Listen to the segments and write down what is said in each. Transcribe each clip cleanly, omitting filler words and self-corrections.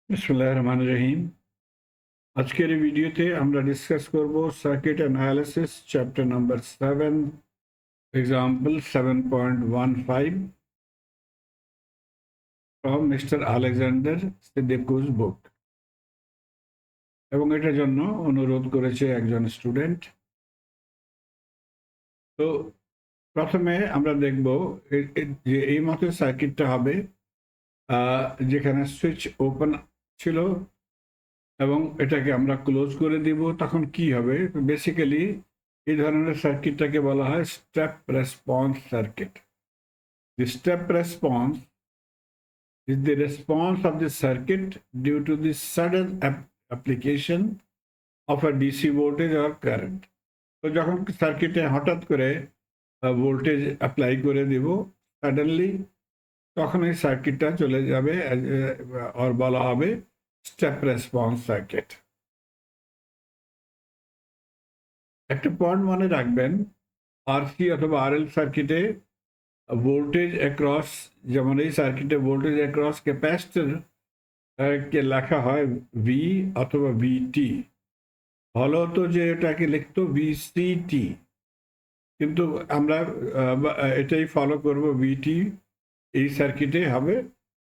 বিসমিল্লাহির রহমানির রহিম। আজকের এই ভিডিওতে আমরা ডিসকাস করব circuit analysis chapter number 7, example 7.15 from Mr Alexander Sadiku's book. এবং এটার জন্য অনুরোধ করেছে একজন স্টুডেন্ট। তো প্রথমে আমরা দেখব যে এই মতো সার্কিটটা হবে, যেখানে সুইচ ওপেন ছিল এবং এটাকে আমরা ক্লোজ করে দিব। তখন কি হবে? বেসিক্যালি এই ধরনের সার্কিটটাকে বলা হয় step response circuit. The step response is the response of the circuit due to the sudden application of a DC voltage or current. তো যখন সার্কিটে হঠাৎ করে ভোল্টেজ অ্যাপ্লাই করে দিব সাডেনলি, তখন এই সার্কিটটা চলে যাবে আর বলা হবে স্টেপ রেসপন্স সার্কিট। একটা পয়েন্ট মনে রাখবেন, আরসি অথবা আরএল সার্কিটে ভোল্টেজ অ্যাক্রস, যেমন এই সার্কিটে ভোল্টেজ অ্যাক্রস ক্যাপাসিটর কে লেখা হয় ভি অথবা ভিটি। ভালো হতো যে এটাকে লিখতো ভিসিটি, কিন্তু আমরা এটাই ফলো করব, ভিটি এই সার্কিটে হবে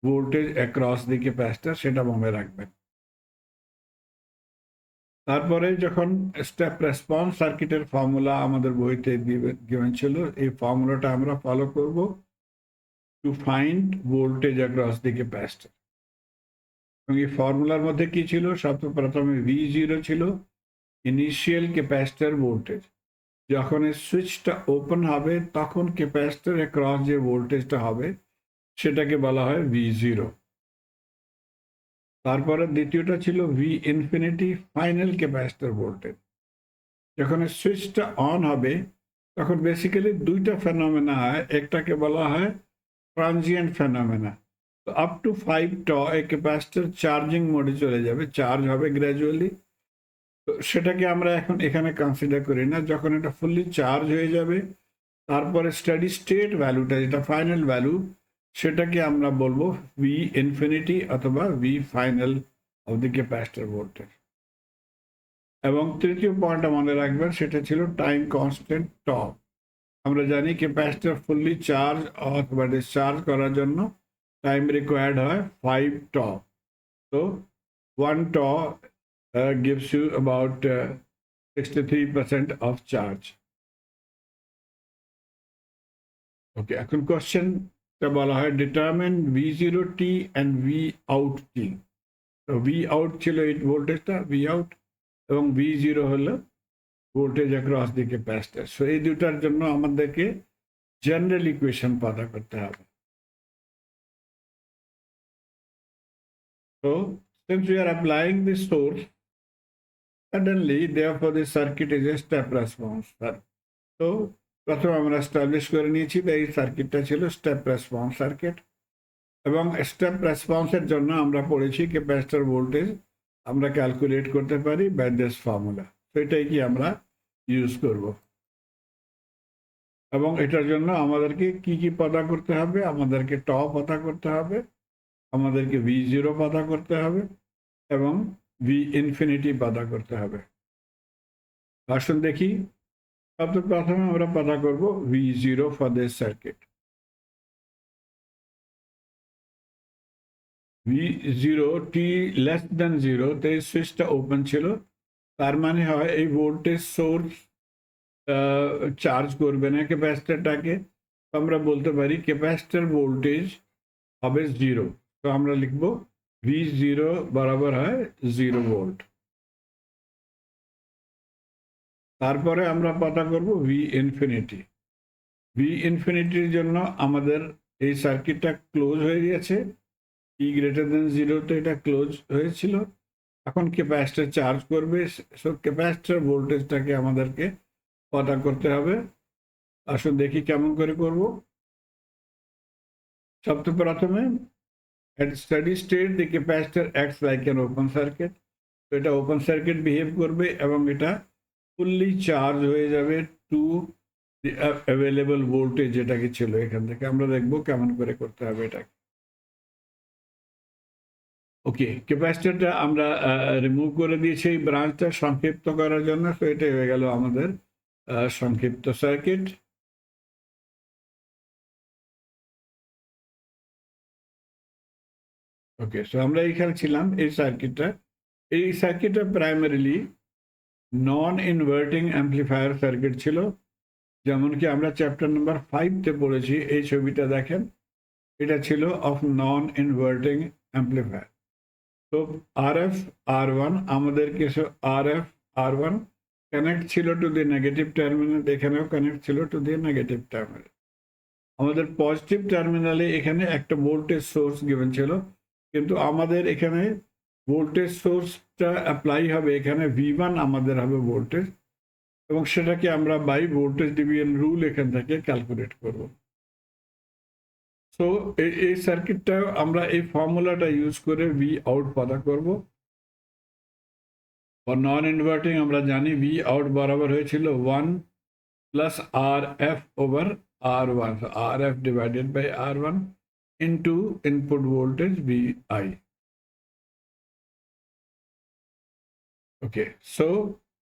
ভোল্টেজ অ্যাক্রস দি ক্যাপাসিটর, সেটা মনে রাখবেন। তারপরে যখন স্টেপ রেসপন্স সার্কিটের ফর্মুলা আমাদের বইতে given ছিল, এই ফর্মুলাটা আমরা ফলো করব to find voltage across the capacitor. এবং এই ফর্মুলার মধ্যে কি ছিল? সর্বপ্রথমে V0 ছিল ইনিশিয়াল ক্যাপাসিটর ভোল্টেজ। যখন এই সুইচটা ওপেন হবে তখন ক্যাপাসিটর অ্যাক্রস যে ভোল্টেজটা হবে সেটাকে বলা হয় V0। তারপরে দ্বিতীয়টা ছিল V infinity, final capacitor voltage. যখন সুইচটা অন হবে তখন বেসিক্যালি দুইটা ফেনোমেনা হয়, একটাকে বলা হয় ট্রানজিয়েন্ট ফেনোমেনা। তো আপ টু 5 ট এই ক্যাপাসিটর চার্জিং মোডে চলে যাবে, চার্জ হবে গ্র্যাজুয়ালি। তো সেটাকে আমরা এখন এখানে কনসিডার করি না। যখন এটা ফুললি চার্জ হয়ে যাবে তারপরে স্টেডি স্টেট ভ্যালুটা, যেটা ফাইনাল ভ্যালু, সেটাকে আমরা বলবো ভি ইনফিনিটি অথবা V final of the capacitor voltage. এবং তৃতীয় পয়েন্টটা মনে রাখবেন, সেটা ছিল টাইম কনস্ট্যান্ট ট। আমরা জানি ক্যাপাসিটর ফুললি চার্জ অথবা ডিসচার্জ করার জন্য টাইম রিকোয়ার্ড হয় 5 ট। তো 1 ট gives you about 63% of charge. ওকে, এখন কোশ্চেনটা বলা হয় determine V0t and Vout t। তো Vout ছিল এই ভোল্টেজটা, Vout, এবং V0 হলো ভোল্টেজ অ্যাক্রস দি ক্যাপাসিটর। সো এই দুটার জন্য আমাদেরকে জেনারেল ইকুয়েশন পতা করতে হবে। So since we are applying this source, suddenly therefore the circuit is a step response. তো প্রথমে আমরা এস্টাবলিশ করে নিয়েছি এই সার্কিটটা ছিল স্টেপ রেসপন্স সার্কিট। এবং স্টেপ রেসপন্সের জন্য আমরা পড়েছি ক্যাপাসিটর ভোল্টেজ আমরা ক্যালকুলেট করতে পারি বাই দিস ফর্মুলা। তো এটাই কি আমরা ইউজ করব। এবং এটার জন্য আমাদেরকে কি কি পতা করতে হবে? আমাদেরকে ট পতা করতে হবে, আমাদেরকে V0 পতা করতে হবে এবং ভি ইনফিনিটি পতা করতে হবে। আসুন দেখি, প্রথমে আমরা পতা করব V0 for this circuit. V0 t less than 0 তে সুইচটা ওপেন ছিল, তার মানে হয় এই ভোল্টেজ সোর্স চার্জ করবে না ক্যাপাসিটরটাকে। তো আমরা বলতে পারি ক্যাপাসিটর ভোল্টেজ হবে 0। তো আমরা লিখব V0 বরাবর হয় 0 ভোল্ট। তারপরে আমরা পতা করব ভি ইনফিনিটি। ভি ইনফিনিটির জন্য আমাদের এই সার্কিটটা ক্লোজ হয়ে গেছে, টি গ্রেটার দেন 0 তে এটা ক্লোজ হয়েছিল। এখন ক্যাপাসিটর চার্জ করবে, সো ক্যাপাসিটর ভোল্টেজটাকে আমাদেরকে পতা করতে হবে। আসুন দেখি কেমন করে করব। সবচেয়ে প্রথমে at steady state the capacitor acts like an open circuit। তো এটা ওপেন সার্কিট বিহেভ করবে এবং এটা ফুললি চার্জ হয়ে যাবে টু দি অ্যাভেলেবল ভোল্টেজ যেটাকে ছিল। এখান থেকে আমরা দেখব কেমন করে করতে হবে এটাকে। ওকে, ক্যাপাসিটরটা আমরা রিমুভ করে দিয়েছি এই ব্রাঞ্চটা সংক্ষিপ্ত করার জন্য। তো এটাই হয়ে গেল আমাদের সংক্ষিপ্ত সার্কিট। ওকে, সো আমরা এখানে ছিলাম এই সার্কিটটা প্রাইমারিলি নন ইনভার্টিং অ্যাম্পলিফায়ার সার্কিট ছিল, যেমন কি আমরা চ্যাপ্টার নাম্বার 5-তে পড়েছি। এই ছবিটা দেখেন, এটা ছিল অফ নন ইনভার্টিং অ্যাম্পলিফায়ার। তো RF R1 আমাদের কিছু RF R1 কানেক্ট ছিল টু দি নেগেটিভ টার্মিনাল, এখানেও কানেক্ট ছিল টু দি নেগেটিভ টার্মিনাল। আমাদের পজিটিভ টার্মিনালে এখানে একটা ভোল্টেজ সোর্স গিভেন ছিল, কিন্তু আমাদের এখানে ভোল্টেজ সোর্সটা অ্যাপ্লাই হবে এখানে V1 আমাদের হবে ভোল্টেজ, এবং সেটাকে আমরা বাই ভোল্টেজ ডিভিশন রুল এখান থেকে ক্যালকুলেট করব। সো এই সার্কিটটা আমরা এই ফর্মুলাটা ইউজ করে ভি আউট পতা করব। ফর নন ইনভার্টিং আমরা জানি ভি আউট বরাবর হয়েছিল 1 plus RF over R1, RF divided by R1 into input voltage VI. Okay, so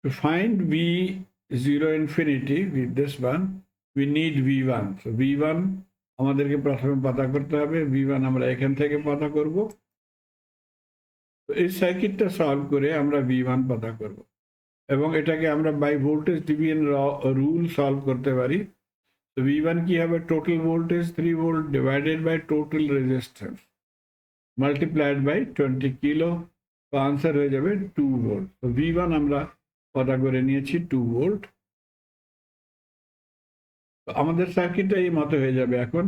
to find V0 infinity with this one, we need V1. So V1 আমাদেরকে প্রথমে পতা করতে হবে। V1 আমরা এখান থেকে পতা করব। তো এই সার্কিটটা সলভ করে আমরা V1 পতা করব, এবং এটাকে আমরা by voltage division rule solve করতে পারি। তো V1 কি হবে? Total voltage 3 volt divided by total resistance multiplied by 20 kilo. তো আনসার হয়ে যাবে 2 ভোল্ট। তো V1 আমরা পতা করে নিয়েছি 2 ভোল্ট। তো আমাদের সার্কিটটা এই মতো হয়ে যাবে। এখন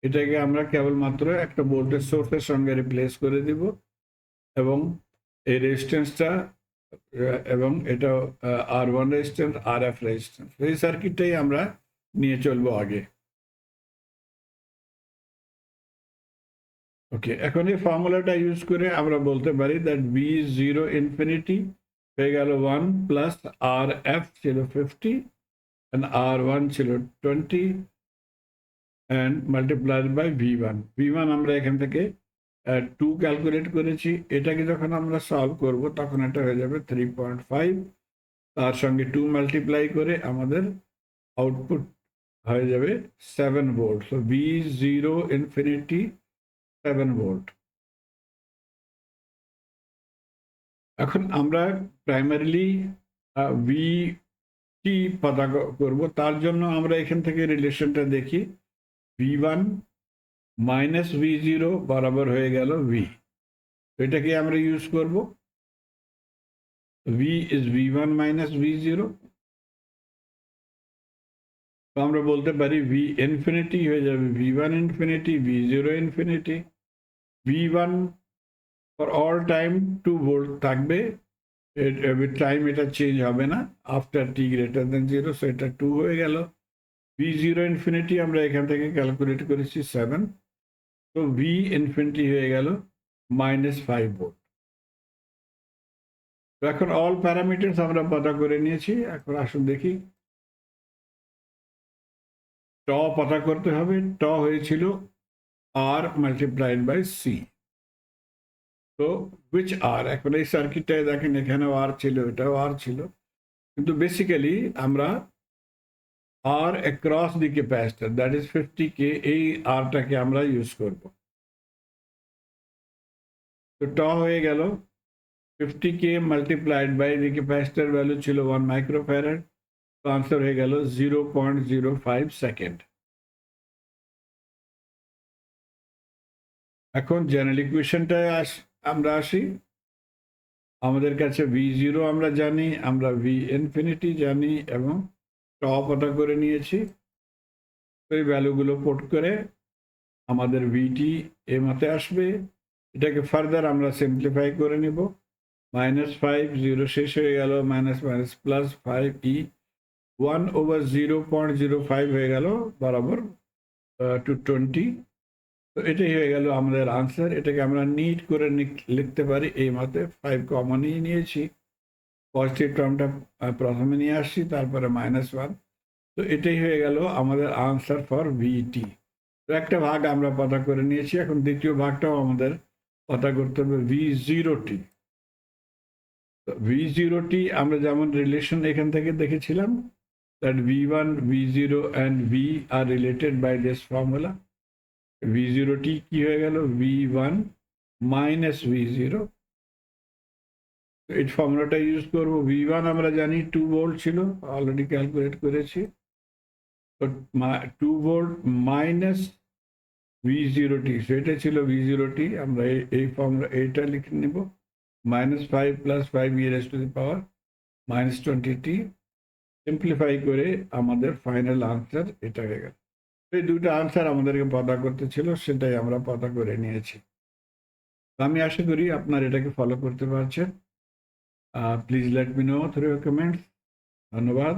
এটাকে আমরা কেবলমাত্র একটা ভোল্টেজ সোর্সের সঙ্গে রিপ্লেস করে দিব, এবং এই রেজিস্ট্যান্সটা এবং এটা R1 রেজিস্ট্যান্স, RF রেজিস্ট্যান্স, এই সার্কিটটাই আমরা নিয়ে চলবো আগে। ওকে, এখন এই ফর্মুলাটা ইউজ করে আমরা বলতে পারি দ্যাট V0 ইনফিনিটি হয়ে গেল 1 প্লাস RF ছিল 50 and R1 ছিল 20 and multiplied by V1. V1 আমরা এখান থেকে 2 ক্যালকুলেট করেছি। এটাকে যখন আমরা সলভ করব তখন এটা হয়ে যাবে 3.5, তার সঙ্গে 2 মাল্টিপ্লাই করে আমাদের আউটপুট হয়ে যাবে 7 volt. So V0 infinity 7 volt. এখন আমরা প্রাইমারিলি VT পতা করব, তার জন্য আমরা এখান থেকে রিলেশনটা দেখি। V1 মাইনাস V0 বরাবর হয়ে গেল V, এটাকে আমরা ইউজ করব। V is V1 minus V0। তো আমরা বলতে পারি V ইনফিনিটি হয়ে যাবে V1 infinity, V0 infinity. V1 for all time 2 volt থাকবে, এভরি টাইম এটা চেঞ্জ হবে না after t greater than 0। So এটা 2 হয়ে গেল। V0 ইনফিনিটি আমরা এখান থেকে ক্যালকুলেট করেছি 7। তো V ইনফিনিটি হয়ে গেল -5 ভোল্ট। তো এখন অল প্যারামিটারস আমরা পতা করে নিয়েছি। এখন আসুন দেখি ট পতা করতে হবে। ট হয়েছিল R মাল্টিপ্লাইড বাই C। তো which R? এখন এই সার্কিটটায় দেখেন এখানেও R ছিল, এটাও R ছিল, কিন্তু বেসিক্যালি আমরা R across the capacitor, that is 50K, এই Rটাকে আমরা ইউজ করব। তো ট হয়ে গেল 50K multiplied by the capacitor value ছিল 1 মাইক্রোফ্যারাড। তো আনসার হয়ে গেল 0.05 সেকেন্ড। এখন জেনারেল ইকুয়েশনটায় আমরা আসি। আমাদের কাছে V0 আমরা জানি, আমরা V ইনফিনিটি জানি, এবং ট পতা করে নিয়েছি। তো এই ভ্যালুগুলো পুট করে আমাদের VT এর মতে আসবে। এটাকে ফার্দার আমরা সিম্পলিফাই করে নিব। -5, 0 শেষ হয়ে গেল, মাইনাস মাইনাস প্লাস 5E, 1/0.05 হয়ে গেল বরাবর 220। তো এটাই হয়ে গেল আমাদের আনসার। এটাকে আমরা নিট করে লিখতে পারি এই মতে। 5 কমনই নিয়েছি, পজিটিভ টার্মটা প্রথমে নিয়ে আসছি, তারপরে -1। তো এটাই হয়ে গেল আমাদের আনসার ফর VT। তো একটা ভাগ আমরা পতা করে নিয়েছি। এখন দ্বিতীয় ভাগটাও আমাদের পতা করতে হবে V0t। V0t আমরা যেমন রিলেশন এখান থেকে দেখেছিলাম, that V1, V0 and V are related by this formula. V0t কি হয়ে গেল? V1 minus V0। এই ফর্মুলাটা ইউজ করব। V1 আমরা জানি 2 ভোল্ট ছিল, অলরেডি ক্যালকুলেট করেছি। তো 2 ভোল্ট মাইনাস V0t, সেটা ছিল V0t। আমরা এই ফর্মুলা এইটা লিখে নিব, -5 + 5 e⁻20t সিম্পলিফাই করে আমাদের ফাইনাল আনসার এটা হয়ে গেল। এই দুটো আনসার আমাদেরকে পতা করতে ছিল, সেটাই আমরা পতা করে নিয়েছি। আমি আশা করি আপনারা এটাকে ফলো করতে পারছেন। Please let me no through your comments. ধন্যবাদ।